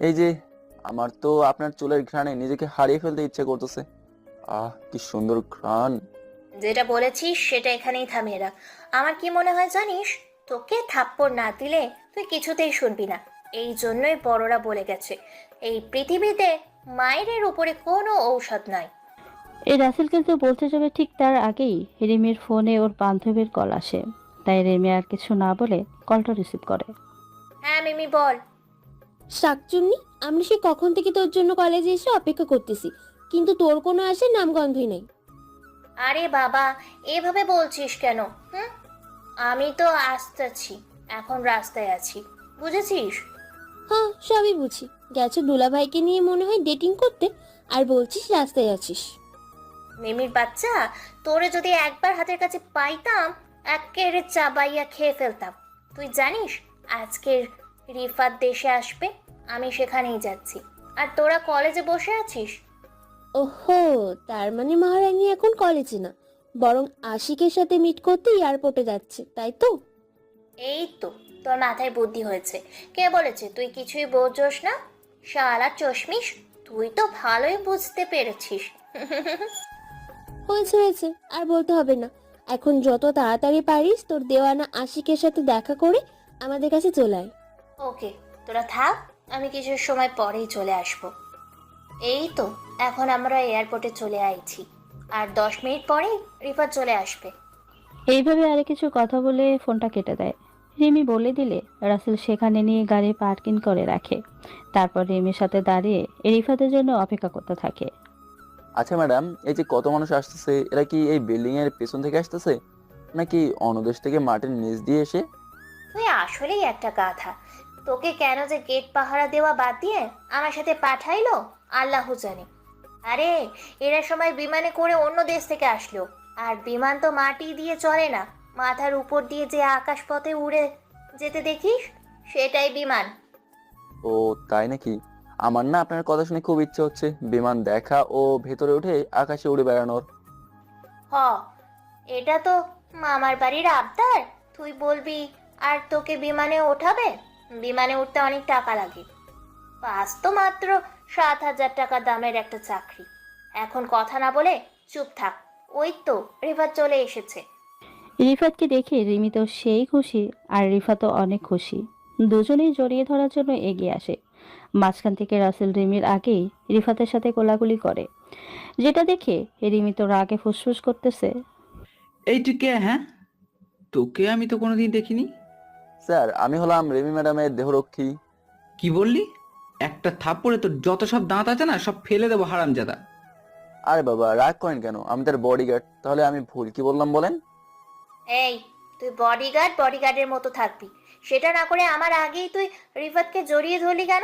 এই যে, আমার তো আপনার চুলের ঘ্রাণে নিজেকে হারিয়ে ফেলতে ইচ্ছে করতেছে। কি সুন্দর ঘ্রাণ। যেটা বলেছিস সেটা এখানেই থামিয়ে রাখ। আমার কি মনে হয় জানিস, তোকে থাপ্পড় না দিলে তুই কিছুতেই শুনবি না। এই জন্যই বড়রা বলে গেছে, এই পৃথিবীতে মায়ের উপরে কোনো ঔষধ নাই। এই রাসেল কিন্তু বলতে যাবে ঠিক তার আগেই রিমির ফোনে ওর বান্ধবীর কল আসে, তাই রিমি আর কিছু না বলে কলটা রিসিভ করে। হ্যাঁ মিমি, বল। শাকচুন্নি, আমরা সে কখন থেকে তোর জন্য কলেজে এসে অপেক্ষা করতেছি, কিন্তু তোর কোনো আসার নামগন্ধই নেই। আরে বাবা, এভাবে বলছিস কেন? আমি তো আসতেছি, এখন রাস্তায় আছি, বুঝেছিস? হ্যাঁ, সবই বুঝি। গেছো দুলাভাইকে নিয়ে মনে হয় ডেটিং করতে, আর বলছিস রাস্তায় আছিস। মিমির বাচ্চা, তোরে যদি একবার হাতের কাছে পাইতাম, একেবারে চাবাইয়া খেয়ে ফেলতাম। তুই জানিস আজকের রিফাত দেশে আসবে, আমি সেখানেই যাচ্ছি, আর তোরা কলেজে বসে আছিস। ওহো, তার মানে মহারানী এখন কলেজে না, বরং আশিকের সাথে মিট করতে এয়ারপোর্টে যাচ্ছে, তাই তো? এই তো, তোর মাথায় বুদ্ধি হয়েছে। কে বলেছে তুই কিছুই বোঝোস না? শালা চশমিশ, তুই তো ভালোই বুঝতে পেরেছিস। হয়েছে হয়েছে, আর বলতে হবে না। এখন যত তাড়াতাড়ি পারিস তোর দেওয়ানা আশিকের সাথে দেখা করে আমাদের কাছে চলে আয়। ওকে, তোরা থাক, আমি কিছু সময় পরেই চলে আসব। এই তো, এখন আমরা এয়ারপোর্টে চলে আইছি, আর 10 মিনিট পরেই রিফাত চলে আসবে। এইভাবে আরে কিছু কথা বলে ফোনটা কেটে দেয়। রিমি বলে দিলে রাসেল সেখানে নিয়ে গাড়ি পার্কিং করে রাখে। তারপর রিমির সাথে দাঁড়িয়ে রিফাতের জন্য অপেক্ষা করতে থাকে। আচ্ছা ম্যাডাম, এই যে কত মানুষ আসতেছে, এরা কি এই বিল্ডিং এর পেছন থেকে আসতেছে নাকি অন্য দেশ থেকে মাটির নিচ দিয়ে এসে? তুই আসলেই একটা গাধা। তোকে কেন যে গেট পাহারা দেওয়া বাদ দিয়ে আমার সাথে পাঠাইলো আল্লাহ জানে। আরে, এরা সময় বিমানে করে অন্য দেশ থেকে আসলো, আর বিমান তো মাটি দিয়ে চলে না, মাথার উপর দিয়ে যে আকাশ পথে উড়ে যেতে দেখিস, সেটাই বিমান। ও তাই নাকি? আমার না আপনার কথা শুনে খুব ইচ্ছে হচ্ছে বিমান দেখা ও ভেতরে উঠে আকাশে উড়ে বেড়ানোর। হ, এটা তো মামার বাড়ির আবদার, তুই বলবি আর তোকে বিমানে ওঠাবে? বিমানে উঠতে অনেক টাকা লাগে, পাস তো মাত্র 7,000 টাকা দামের একটা চাকরি। এখন কথা না বলে চুপ থাক। ওই তো রিফাত চলে এসেছে। রিফাতকে দেখে রিমি তো সেই খুশি, আর রিফাতও অনেক খুশি। দুজনেই জড়িয়ে ধরার জন্য এগিয়ে আসে। মাঝখান থেকে রাসেল রিমির আগেই রিফাতের সাথে কোলাকুলি করে, যেটা দেখে রিমি তো রাগে ফুসফুস করতেছে। এই তুই কে? হ্যাঁ, তোকে আমি তো কোনোদিন দেখিনি। স্যার আমি হলাম রিমি ম্যাডামের দেহরক্ষী। কি বললি? একটা থাপ্পড়ে তো যত সব দাঁত আছে না সব ফেলে দেবো হারামজাদা। আরে বাবা রাগ করেন কেন, আমি তার বডিগার্ড। তাহলে আমি ভুল কি বললাম বলেন? এই, তুই বডিগার্ডের মতো থাকবি, সেটা না করে আমার আগেই তুই রিফাতকে জড়িয়ে ধরলি কেন?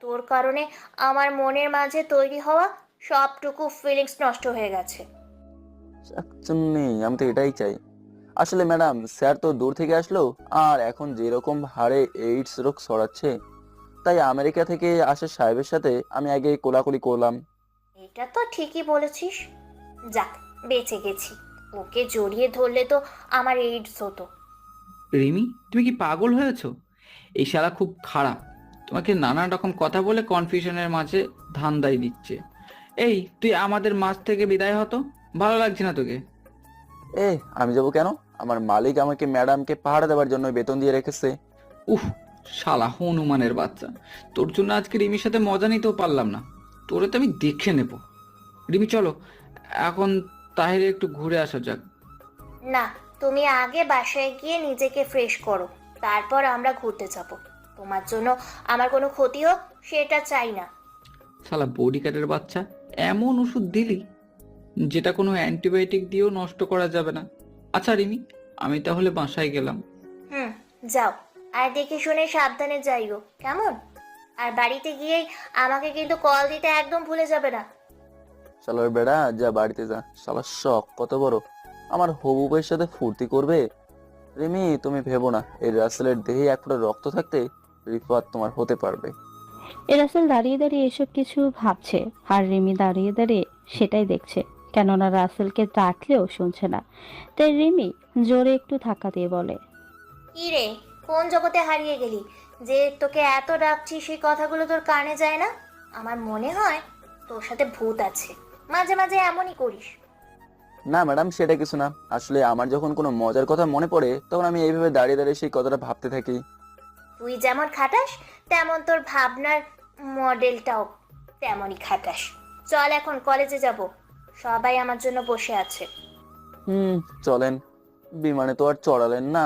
তোর কারণে আমার মনের মাঝে তৈরি হওয়া সবটুকু ফিলিংস নষ্ট হয়ে গেছে। নেই, আমি তো এটাই চাই। আসলে ম্যাডাম স্যার তো দূর থেকে আসলো, আর এখন যেরকম হারে এইডস রোগ ছড়াচ্ছে, তাই আমেরিকা থেকে আসা সাহেবের সাথে আমি আগে কোলাকুলি করলাম। এটা তো ঠিকই বলেছিস। যাক, বেঁচে গেছি। ওকে জড়িয়ে ধরলে তো আমার এইডস হতো। রিমি, তুমি কি পাগল হয়েছো? এই শালা খুব খারাপ, তোমাকে নানা রকম কথা বলে কনফিউশনের মাঝে ধান্দাই দিচ্ছে। এই, তুই আমাদের মাঝ থেকে বিদায় হতো, ভালো লাগছে না তোকে? আমি যাবো কেন? আমার মালিক আমাকে ম্যাডামকে পাহারা দেওয়ার জন্য বেতন দিয়ে রেখেছে। উফ, শালা হনুমানের বাচ্চা, তোর জন্য আজকে রিমির সাথে মজা নিতেও পারলাম না। তোরে তো আমি দেখে নেব। রিমি চলো এখন তাহিরে একটু ঘুরে আসা যাক। না, তুমি আগে বাসায় গিয়ে নিজেকে ফ্রেশ করো, তারপর আমরা ঘুরতে যাব। তোমার জন্য আমার কোনো ক্ষতি হোক সেটা চাই না। শালা বডিগার্ডের বাচ্চা, এমন ওষুধ দিলি যেটা কোনো অ্যান্টিবায়োটিক দিয়েও নষ্ট করা যাবে না। আচ্ছা রিমি, আমি তাহলে বাসায় গেলাম। যাও, আর দেখে শুনে সাবধানে যাইও, কেমন? আর বাড়িতে গিয়েই আমাকে কিন্তু কল দিতে একদম ভুলে যাবে না। শালার বেড়া, যা বাড়িতে যা। শালার শখ কত বড়, আমার হবু বউয়ের সাথে ফুর্তি করবে। রিমি তুমি ভেবো না, এই রাসেলের দেহে এক ফোঁটা রক্ত থাকতে রিফাত তোমার হতে পারবে। রাসেল দাঁড়িয়ে দাঁড়িয়ে এসব কিছু ভাবছে, আর রিমি দাঁড়িয়ে দাঁড়িয়ে সেটাই দেখছে। কেননা রাসেলকে ডাকলেও শুনছে না, তাই রিমি জোরে একটু ধাক্কা দিয়ে বলে, কি রে, কোন জগতে হারিয়ে গেলি যে তোকে এত ডাকছি সেই কথাগুলো তোর কানে যায় না? আমার মনে হয় তোর সাথে ভূত আছে, মাঝে মাঝে এমনই করিস। না ম্যাডাম, সেটা কিছু না। আসলে আমার যখন কোনো মজার কথা মনে পড়ে তখন আমি এইভাবে দাঁড়িয়ে দাঁড়িয়ে সেই কথাটা ভাবতে থাকি। তুই যেমন খাটাস তেমন তোর ভাবনার মডেলটাও তেমনই খাটাস। চল এখন কলেজে যাব, সবাই আমার জন্য বসে আছে। চলেন। বিমানে তো আর চড়ালেন না।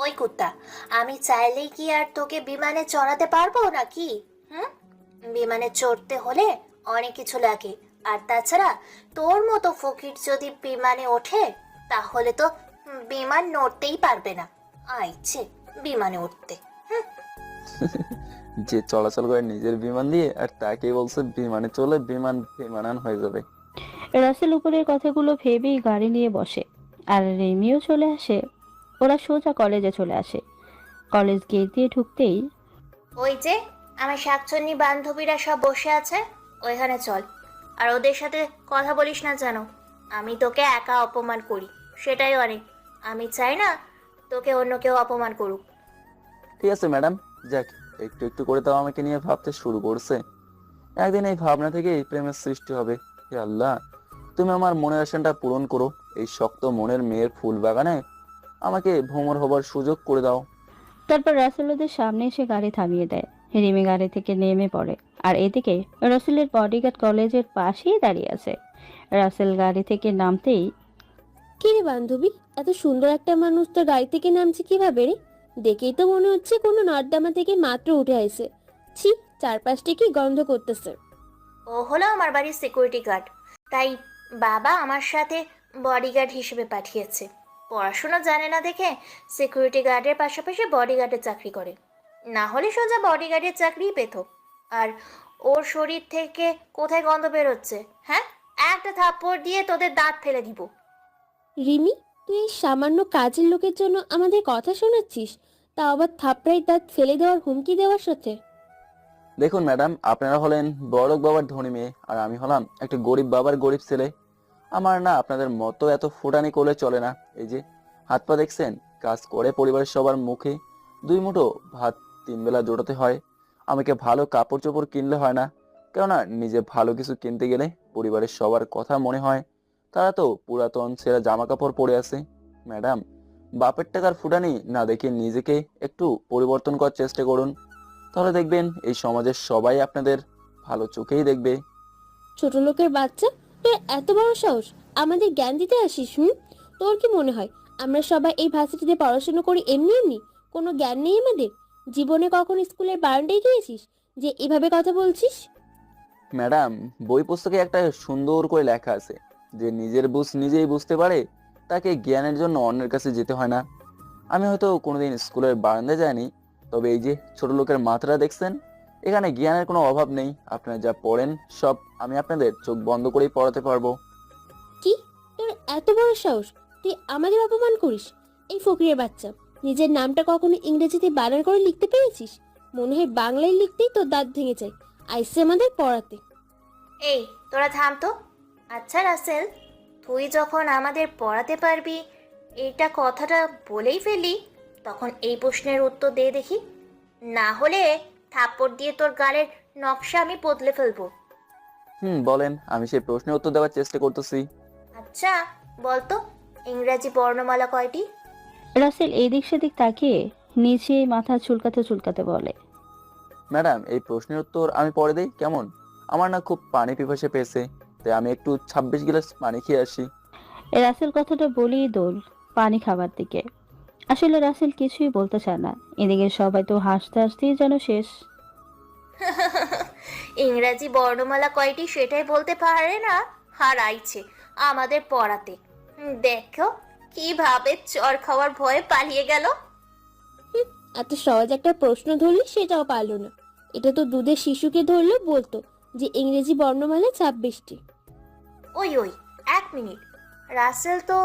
ওই কুত্তা, আমি চাইলেই কি আর তোকে বিমানে চড়াতে পারবো নাকি? বিমানে চড়তে হলে অনেক কিছু লাগে, আর তাছাড়া তোর মতো ফকির যদি বিমানে ওঠে তাহলে তো বিমান নড়তেই পারবে না। আইছে বিমানে উঠতে। যে চলাচল করে নিজের বিমান দিয়ে, আর তাকে বলছে বিমানে চলে বিমান বেমানান হয়ে যাবে। রাসেল উপরের কথাগুলো ভেবেই গাড়ি নিয়ে বসে, আর রিমিও চলে আসে। ওরা সোজা কলেজে চলে আসে। কলেজ গেট দিয়ে ঢুকতেই ওই যে আমার শাকচন্নি বান্ধবীরা সব বসে আছে, ওইখানে চল। আর ওদের সাথে কথা বলিস না যেন, আমি তোকে একা অপমান করি, সেটাই অনেক। আমি চাই না তোকে অন্য কেউ অপমান করুক। ঠিক আছে ম্যাডাম, যাক একটু একটু করে তাও আমাকে নিয়ে ভাবতে শুরু করছে। একদিন এই ভাবনা থেকে প্রেমের সৃষ্টি হবে। হে আল্লাহ, তুমি আমার মনের আশাটা পূরণ করো। এই শক্ত মনের মেয়ের ফুল বাগানে আমাকে ভ্রমর হবার সুযোগ করে দাও। তারপর রাসেল ওদের সামনে এসে গাড়ি থামিয়ে দেয়। রিমি গাড়ি থেকে নেমে পড়ে, আর এদিকে রাসেলের বডিগার্ড কলেজের পাশেই দাঁড়িয়ে আছে। রাসেল গাড়ি থেকে নামতেই, কি রে বান্ধবী, এত সুন্দর একটা মানুষ তো গাড়ি থেকে নামছে কিভাবে রে? দেখেই তো মনে হচ্ছে কোনো নর্দমা থেকে মাত্র উঠে আইছে। ছি, চারপাশটা কি গন্ধ করতেছে। ও হলো আমার বাড়ির সিকিউরিটি গার্ড, তাই বাবা আমার সাথে বডিগার্ড হিসেবে পাঠিয়েছে। পড়াশোনা জানে না দেখে সিকিউরিটি গার্ডের পাশাপাশি বডিগার্ডের চাকরি করে, না হলে সোজা বডিগার্ডের চাকরিই পেত। আর ওর শরীর থেকে কোথায় গন্ধ বেরোচ্ছে? হ্যাঁ, একটা থাপ্পড় দিয়ে তোদের দাঁত ফেলে দিব। রিমি, তুই এই সামান্য কাজের লোকের জন্য আমাদের কথা শোনাচ্ছিস, তা আবার থাপড়াই দাঁত ফেলে দেওয়ার হুমকি দেওয়ার সাথে? দেখুন ম্যাডাম, আপনারা হলেন বড়লোক বাবার ধনী মেয়ে, আর আমি হলাম একটা গরিব বাবার গরিব ছেলে। আমার না আপনাদের মতো এত ফুটানি করলে চলে না। এই যে হাত পা দেখছেন, কাজ করে পরিবারের সবার মুখে 2 মুঠো ভাত 3 বেলা জোটাতে হয়। আমাকে ভালো কাপড় চোপড় কিনলে হয় না, কেননা নিজে ভালো কিছু কিনতে গেলে পরিবারের সবার কথা মনে হয়। তারা তো পুরাতন ছেঁড়া জামা কাপড় পরে আছে। ম্যাডাম, বাপের টাকার ফুটানি না দেখে নিজেকে একটু পরিবর্তন করার চেষ্টা করুন, তাহলে দেখবেন এই সমাজের সবাই আপনাদের ভালো চোখেই দেখবে। ছোট লোকের বাচ্চা, তোর এত বড় সাহস আমাদের জ্ঞান দিতে আসিস? তোর কি মনে হয় আমরা সবাই এই ভার্সিটিতে পড়াশোনা করি এমনি এমনি? কোনো জ্ঞান নেই আমাদের? জীবনে কখনো স্কুলের বারান্দায় গিয়েছিস যে এভাবে কথা বলছিস? ম্যাডাম, বই পুস্তকে একটা সুন্দর করে লেখা আছে যে নিজের বুঝ নিজেই বুঝতে পারে, তাকে জ্ঞানের জন্য অন্যের কাছে যেতে হয় না। আমি হয়তো কোনোদিন স্কুলের বারান্দায় যাইনি, তবে এই যে ছোট লোকের মাথাটা দেখছেন, এখানে জ্ঞানের কোনো অভাব নেই। আপনারা যা পড়েন সব আমি আপনাদের চোখ বন্ধ করেই পড়াতে পারবো। কি, তোর এত বড় সাহস? তুই আমাদের অপমান করিস? এই ফকিরের বাচ্চা, নিজের নামটা কখনো ইংরেজিতে বানান করে লিখতে পেরেছিস? মনে হয় বাংলায় লিখতেই তোর দাঁত ভেঙে যায়। আইসে আমাদের পড়াতে। এই তোরা থাম তো। আচ্ছা রাসেল, তুই যখন আমাদের পড়াতে পারবি এইটা কথাটা বলেই ফেলি, তখন এই প্রশ্নের উত্তর দে দেখি। না হলে থাপ্পড় দিয়ে তোর গালের নকশা আমি বদলে ফেলবো। বলেন, আমি সেই প্রশ্নের উত্তর দেওয়ার চেষ্টা করতেছি। আচ্ছা বলতো, ইংরাজি বর্ণমালা কয়টি? রাসেল এদিক সেদিক তাকিয়ে নিচে মাথা চুলকাতে চুলকাতে বলে, ম্যাডাম, এই প্রশ্নের উত্তর আমি পরে দেই কেমন? আমার না খুব পানি পিপাসা পেয়েছে, তাই আমি একটু 26 গ্লাস পানি খেয়ে আসি। রাসেল কথাটা বলেই দৌড় পানি খাবার দিকে। আসলে রাসেল কিছুই বলতে চায় না, এদিকে সবাই তো হাসতে হাসতেই যেন শেষ। ইংরাজি বর্ণমালা কয়টি সেটাই বলতে পারে না, হারাইছে আমাদের পড়াতে। দেখো কিভাবে চর খাওয়ার ভয়ে পালিয়ে গেল। এত সহজ একটা প্রশ্ন ধরলি সেটাও পারলো না। এটা তো দুধের শিশুকে ধরলেও বলতো যে ইংরেজি বর্ণমালা 26টি। ওই ওই, এক মিনিট, রাসেল তো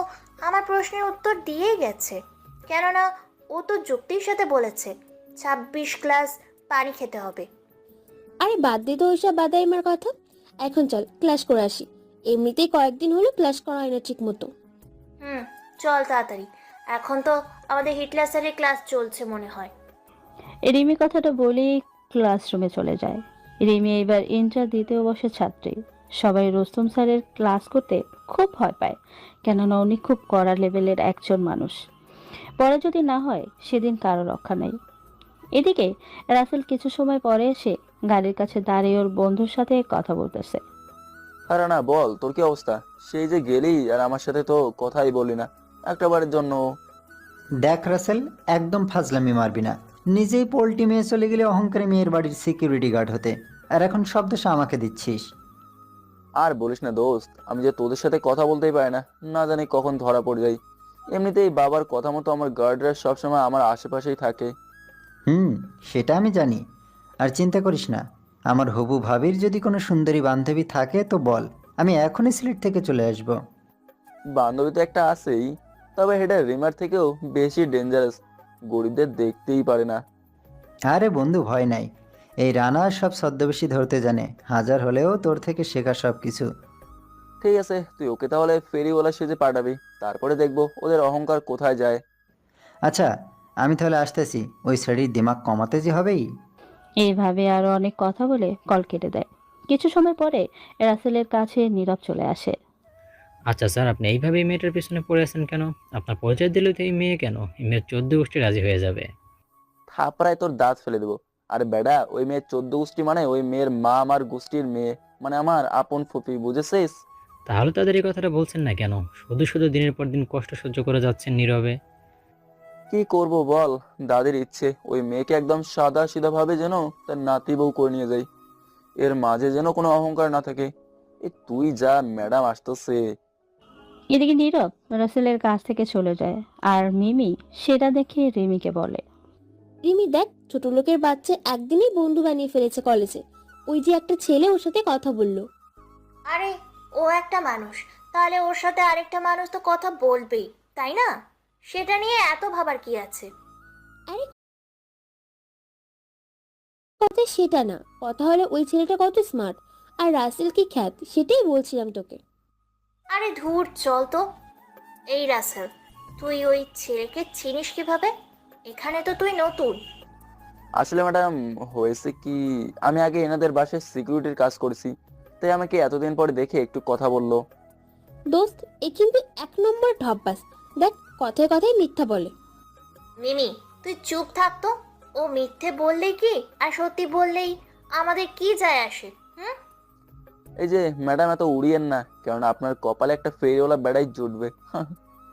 আমার প্রশ্নের উত্তর দিয়ে গেছে, কেননা ও তো যুক্তির সাথে বলেছে 26 গ্লাস পানি খেতে হবে। আরে বাদ দে তো ওইসব বাদাইমার কথা। এখন চল ক্লাস করে আসি। এমনিতেই কয়েকদিন হলো ক্লাস করা হয় না ঠিক মতো। চল তাড়াতাড়ি, এখন তো আমাদের হিটলার স্যারের ক্লাস চলছে মনে হয়। রিমি কথাটা বলেই ক্লাসরুমে চলে যায়। রিমি এবার ইন্টার দ্বিতীয় বর্ষের ছাত্রী। সবাই রুস্তম স্যারের ক্লাস করতে খুব ভয় পায়, কেননা উনি খুব কড়া লেভেলের একজন মানুষ। পরে যদি না হয় সেদিন কারো রক্ষা নেই। এদিকে রাসেল কিছু সময় পরে এসে গাড়ির কাছে দাঁড়িয়ে ওর বন্ধুর সাথে কথা বলতেছে। আরে না, বল তোর কি অবস্থা? সেই যে গেলি আর আমার সাথে তো কথাই বলি না একটা বারের জন্য। দেখ রাসেল, একদম ফাজলামি মারবি না। নিজেই পোল্ট্রি মেয়ে চলে গেলে অহংকারী মেয়ের বাড়ির সিকিউরিটি গার্ড হতে, আর এখন সব দোষ আমাকে দিচ্ছিস। আর বলিস না দোস্ত, আমি যে তোদের সাথে কথা বলতেই পারি না, না জানি কখন ধরা পড়ে যাই। এমনিতেই বাবার কথা মতো আমার গার্ডরা সবসময় আমার আশেপাশেই থাকে। সেটা আমি জানি। আর চিন্তা করিস না, আমার হবু ভাবির যদি কোনো সুন্দরী বান্ধবী থাকে তো বল, আমি এখনই সিলেট থেকে চলে আসব। বান্ধবী তো একটা আছেই, তবে এটা রিমার থেকেও বেশি ডেঞ্জারাস, গরিবদের দেখতেই পারে না। আরে বন্ধু, ভয় নাই। এই রানা সব ছদ্মবেশী ধরতে জানে, হাজার হলেও তোর থেকে শেখা সব কিছু। ঠিক আছে, তুই ওকে তাহলে ফেরিওয়ালা সেজে পাঠাবি, তারপরে দেখবো ওদের অহংকার কোথায় যায়। আচ্ছা, আমি তাহলে আসতেছি। ওই ছেড়ির দিমাগ কমাতে যে হবেই। এইভাবে আরো অনেক কথা বলে কল কেটে দেয়। কিছু সময় পরে রাসেলের কাছে নীরব চলে আসে। আচ্ছা স্যার, আপনি এইভাবে এই মেয়েটার পিছনে পড়ে আছেন কেন? আপনার পরিচয় দিলে তো এই মেয়ে কেন, এই মেয়ের 14 গোষ্ঠী রাজি হয়ে যাবে। থাপড়ায় তোর দাঁত ফেলে দেবো। আরে বেডা, ওই মেয়ের 14 গোষ্ঠী মানে ওই মেয়ের মা আমার গোষ্ঠীর মেয়ে, মানে আমার আপন ফুপি, বুঝেছিস? তাহলে তাদের এই কথাটা বলছেন না কেন? শুধু শুধু দিনের পর দিন কষ্ট সহ্য করে যাচ্ছেন নীরবে। কি করব বল, দাদির ইচ্ছে ওই মেয়েকে একদম সাদা সিধা ভাবে যেন তার নাতি বউ করে নিয়ে যায়, এর মাঝে যেন কোনো অহংকার না থাকে। তুই যা, ম্যাডাম আসতেছে। এদিকে নীরব রাসেলের কাছ থেকে চলে যায়, আর মিমি সেটা দেখে রিমিকে বলে, রিমি দেখ, ছোট লোকের বাচ্চা একদিনই বন্ধু বানিয়ে ফেলেছে কলেজে। ওই যে একটা ছেলে ওর সাথে কথা বললো। আরে ও একটা মানুষ, তাহলে ওর সাথে আরেকটা মানুষ তো কথা বলবেই, তাই না? সেটা নিয়ে এত ভাবার কি আছে? আরে কথা সেটা না, কথা হলো ওই ছেলেটা কত স্মার্ট আর রাসেল কি খ্যাত, সেটাই বলছিলাম তোকে। আরে ধুর, চল তো। এই রাসেল, তুই ওই ছেলেকে চিনিস কিভাবে? এখানে তো তুই নতুন। আসলে ম্যাডাম, হয়েছে কি, আমি আগে এনাদের বাসায় সিকিউরিটির কাজ করেছি, তাই আমাকে এতদিন পরে দেখে একটু কথা বললো। দোস্ত, এ কিন্তু 1 নম্বর ঢপবাজ। দেখ, কথায় কথায় মিথ্যা বলে। মিমি, তুই চুপ থাক তো। ও মিথ্যে বললেই কি আর সত্যি বললেই আমাদের কি যায় আসে? এই যে ম্যাডাম, এত উড়িয়েন না, কারণ আপনার কপালে একটা ফেরিওয়ালা বেড়াই জুটবে।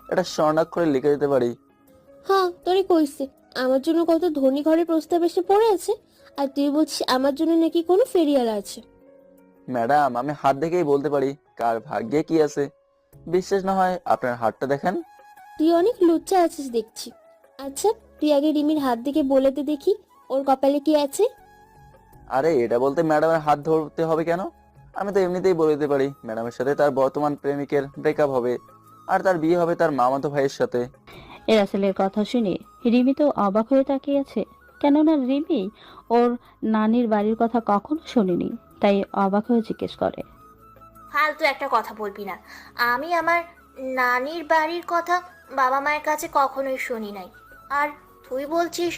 এটা স্বর্ণাক্ষরে লিখে দিতে পারি। হ্যাঁ, তোরে কইছে। আমার জন্য কত ধনী ঘরের প্রস্তাব এসে পড়ে আছে, আর তুই বলছিস আমার জন্য নাকি কোনো ফেরিয়ালা আছে। ম্যাডাম, আমি হাত দেখেই বলতে পারি কার ভাগ্যে কি আছে। বিশ্বাস না হয় আপনার হাতটা দেখেন। তুই অনেক লুচ্চা আছিস দেখছি। আচ্ছা, তুই আগে রিমির হাত দেখে বলে দে দেখি ওর কপালে কি আছে। আরে এটা বলতে ম্যাডামের হাত ধরতে হবে কেন? আমি তো এমনিতেই বলে দিতে পারি ম্যাডামের সাথে তার বর্তমান প্রেমিকের ব্রেকআপ হবে, আর তার বিয়ে হবে তার মামাতো ভাইয়ের সাথে। রাসেলের কথা শুনে রিমি তো অবাক হয়ে তাকিয়ে আছে, কেননা রিমি ওর নানির বাড়ির কথা কখনো শোনেনি, তাই অবাক হয়ে জিজ্ঞেস করে। ফালতু একটা কথা বলবি না। আমি আমার নানির বাড়ির কথা বাবা মায়ের কাছে কখনোই শুনি নাই। আর তুই বলছিস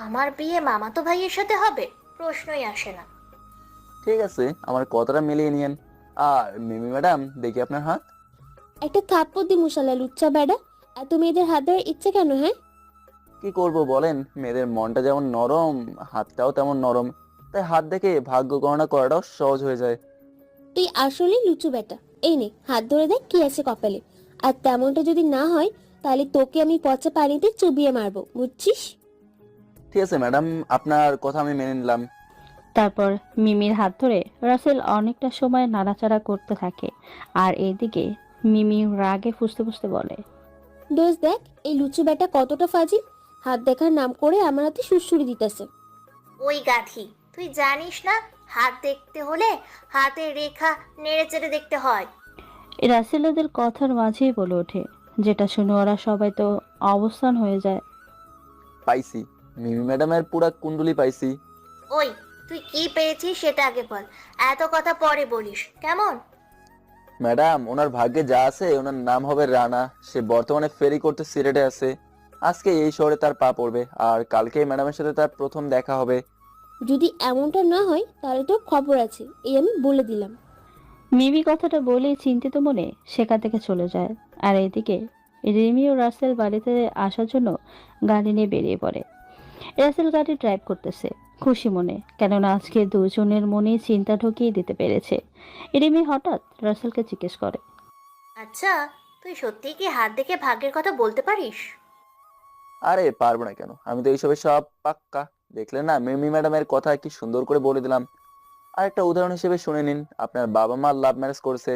আমার বিয়ে মামাতো ভাইয়ের সাথে হবে? প্রশ্নই আসে না। ঠিক আছে, আমার কথাটা মিলিয়ে নিয়েন। আর মিমি ম্যাডাম, দেখি আপনার হাত। একটা থাপ্পড় দি মুশালা লুচ্চা বেড়া, এত মেয়েদের হাত ধরার ইচ্ছে কেন? হ্যাঁ, কি করব বলেন, মেয়েদের মনটা যেমন নরম, হাতটাও তেমন নরম, তাই হাত দেখে ভাগ্য গণনা করাটাও সহজ হয়ে যায়। তুই আসলেই লুচু বেটা। এই নে হাত ধরে দেখ কি আছে কপালে, আর তেমনটা যদি না হয় তাহলে তোকে আমি পচা পানিতে চুবিয়ে মারবো, বুঝছিস? ঠিক আছে ম্যাডাম, আপনার কথা আমি মেনে নিলাম। তারপর মিমির হাত ধরে রাসেল অনেকটা সময় নাড়াচাড়া করতে থাকে, আর এইদিকে মিমি রাগে ফুঁসতে ফুঁসতে বলে। দোষ দেখ এই লুচু বেটা কতটা ফাজিল, হাত দেখার নাম করে আমার হাতে সুড়সুড়ি দিতেছে। ওই গাধি, তুই জানিস না হাত দেখতে হলে হাতের রেখা নেড়ে চেড়ে দেখতে হয়। রাসেল ওদের কথার মাঝেই বলে ওঠে, যেটা শুনে ওরা সবাই তো অবস্থান হয়ে যায়। পাইছি, মিমি ম্যাডামের পুরা কুণ্ডলি পাইছি। ওই, তুই কি পেয়েছিস সেটা আগে বল, এত কথা পরে বলিস কেমন? ম্যাডাম, ওনার ভাগ্যে যা আছে, ওনার নাম হবে রানা। সে বর্তমানে ফেরি করতে সিলেটে আছে। আজকে এই শহরে তার পা পড়বে, আর কালকে ম্যাডামের সাথে তার প্রথম দেখা হবে। যদি এমনটা না হয় তাহলে তোর খবর আছে, এই আমি বলে দিলাম। মিমি কথাটা বলেই চিন্তিত মনে সেখান থেকে চলে যায়। আর এদিকে রিমি ও রাসেল বাড়িতে আসার জন্য গাড়ি নিয়ে বেরিয়ে পড়ে। রাসেল গাড়ি ড্রাইভ করতেছে খুশি মনে, কেননা আজকে দুজনের মনে চিন্তা ঢুকিয়ে দিতে পেরেছে। রিমি হঠাৎ রাসেলকে জিজ্ঞেস করে, আচ্ছা, তুই সত্যিই কি হাত দেখে ভাগ্যের কথা বলতে পারিস? আরে পারবো না কেন, আমি তো এইসবের সব পাক্কা। দেখলেন না মিমি ম্যাডামের কথা কি সুন্দর করে বলে দিলাম। আর একটা উদাহরণ হিসেবে শুনে নিন, আপনার বাবা মা লাভ ম্যারেজ করেছে।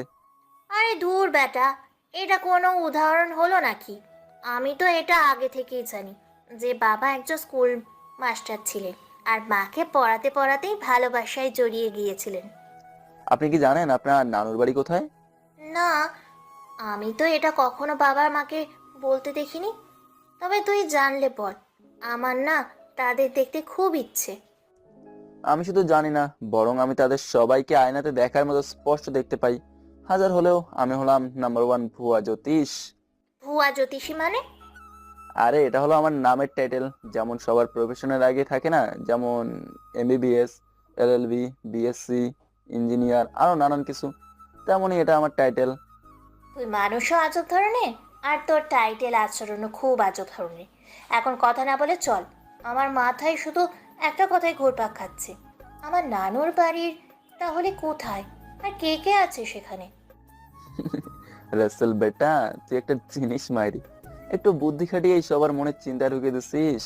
আরে দূর বেটা, এটা কোনো উদাহরণ হলো নাকি? আমি তো এটা আগে থেকেই জানি যে বাবা একজন স্কুল মাস্টার ছিলেন, আর মাকে পড়াতে পড়াতেই ভালোবাসায় জড়িয়ে গিয়েছিলেন। আপনি কি জানেন আপনার নানুর বাড়ি কোথায়? না, আমি তো এটা কখনো বাবার মাকে বলতে দেখিনি। তবে তুই জানলে বল, আমার না তাদের দেখতে খুব ইচ্ছে। আমি শুধু জানি না, বরং আমি তাদের সবাইকে আয়নাতে দেখার মতো স্পষ্ট দেখতে পাই। হাজার হলেও আমি হলাম নাম্বার 1 ভুয়া জ্যোতিষ। ভুয়া জ্যোতিষী মানে? আরে এটা হলো আমার নামের টাইটেল। যেমন সবার প্রফেশনের আগে থাকে না, যেমন MBBS, LLB, BSc, ইঞ্জিনিয়ার, আরো নানান কিছু, তেমনই এটা আমার টাইটেল। তুই মানুষও আজব ধরনের, আর তোর টাইটেল আচরণও খুব আজব ধরনের। এখন কথা না বলে চল, আমার মাথায় শুধু একটা কথাই ঘুরপাক খাচ্ছে। আমার নানুর বাড়ির তাহলে কোথায়, আর কে কে আছে সেখানে? রাসেল বেটা, তুই একটা জিনিস মাইরি, একটু বুদ্ধি খাটিয়ে সবার মনে চিন্তা ঢুকে দিছিস।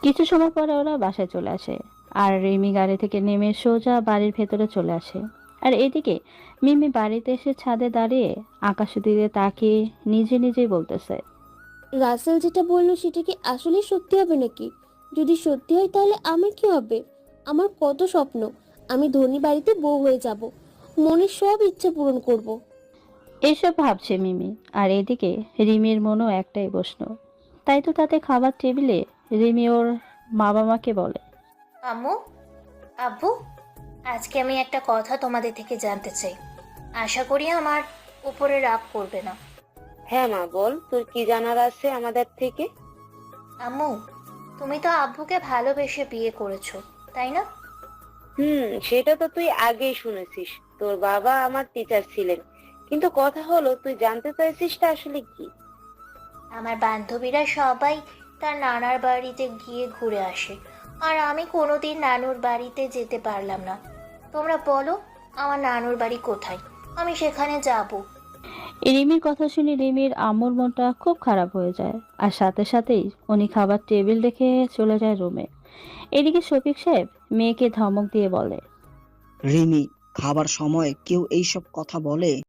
কিছু সময় পরে ওরা বাসায় চলে আসে, আর রিমি গাড়ি থেকে নেমে সোজা বাড়ির ভেতরে চলে আসে। আর এদিকে মিমি বাড়িতে এসে ছাদে দাঁড়িয়ে আকাশের দিকে তাকিয়ে নিজে নিজেই বলতেছে, রাসেল যেটা বললো সেটা কি আসলে সত্যি হবে নাকি? যদি সত্যি হয় তাহলে আমার কি হবে? আমার কত স্বপ্ন, আমি ধনী বাড়িতে বউ হয়ে যাব, মনের সব ইচ্ছা পূরণ করব। এসব ভাবছে মিমি। আর এদিকে রিমির মনও একটাই প্রশ্ন। তাই তো তাতে খাবার টেবিলে রিমি ওর বাবা মাকে বলে, আম্মু, আব্বু, আজকে আমি একটা কথা তোমাদের থেকে জানতে চাই। আশা করি আমার উপরে রাগ করবে না। হ্যাঁ মা, বল তোর কি জানার আছে আমাদের থেকে? আম্মু, তুমি তো আব্বুকে ভালোবেসে বিয়ে করেছো, তাই না? সেটা তো তুই আগেই শুনেছিস। তোর বাবা আমার টিচার ছিলেন, কিন্তু কথা হলো তুই জানতে চাইছিসটা আসলে কি? আমার বান্ধবীরা সবাই তার নানার বাড়িতে গিয়ে ঘুরে আসে, আর আমি কোনোদিন নানুর বাড়িতে যেতে পারলাম না। তোমরা বলো আমার নানুর বাড়ি কোথায়, আমি সেখানে যাব। এই রিমির কথা শুনে রিমির আম্মুর মনটা খুব খারাপ হয়ে যায়, আর সাথে সাথেই উনি খাবার টেবিল রেখে চলে যায় রুমে। এদিকে শফিক সাহেব মেয়েকে ধমক দিয়ে বলে, রিমি, খাবার সময় কেউ এইসব কথা বলে?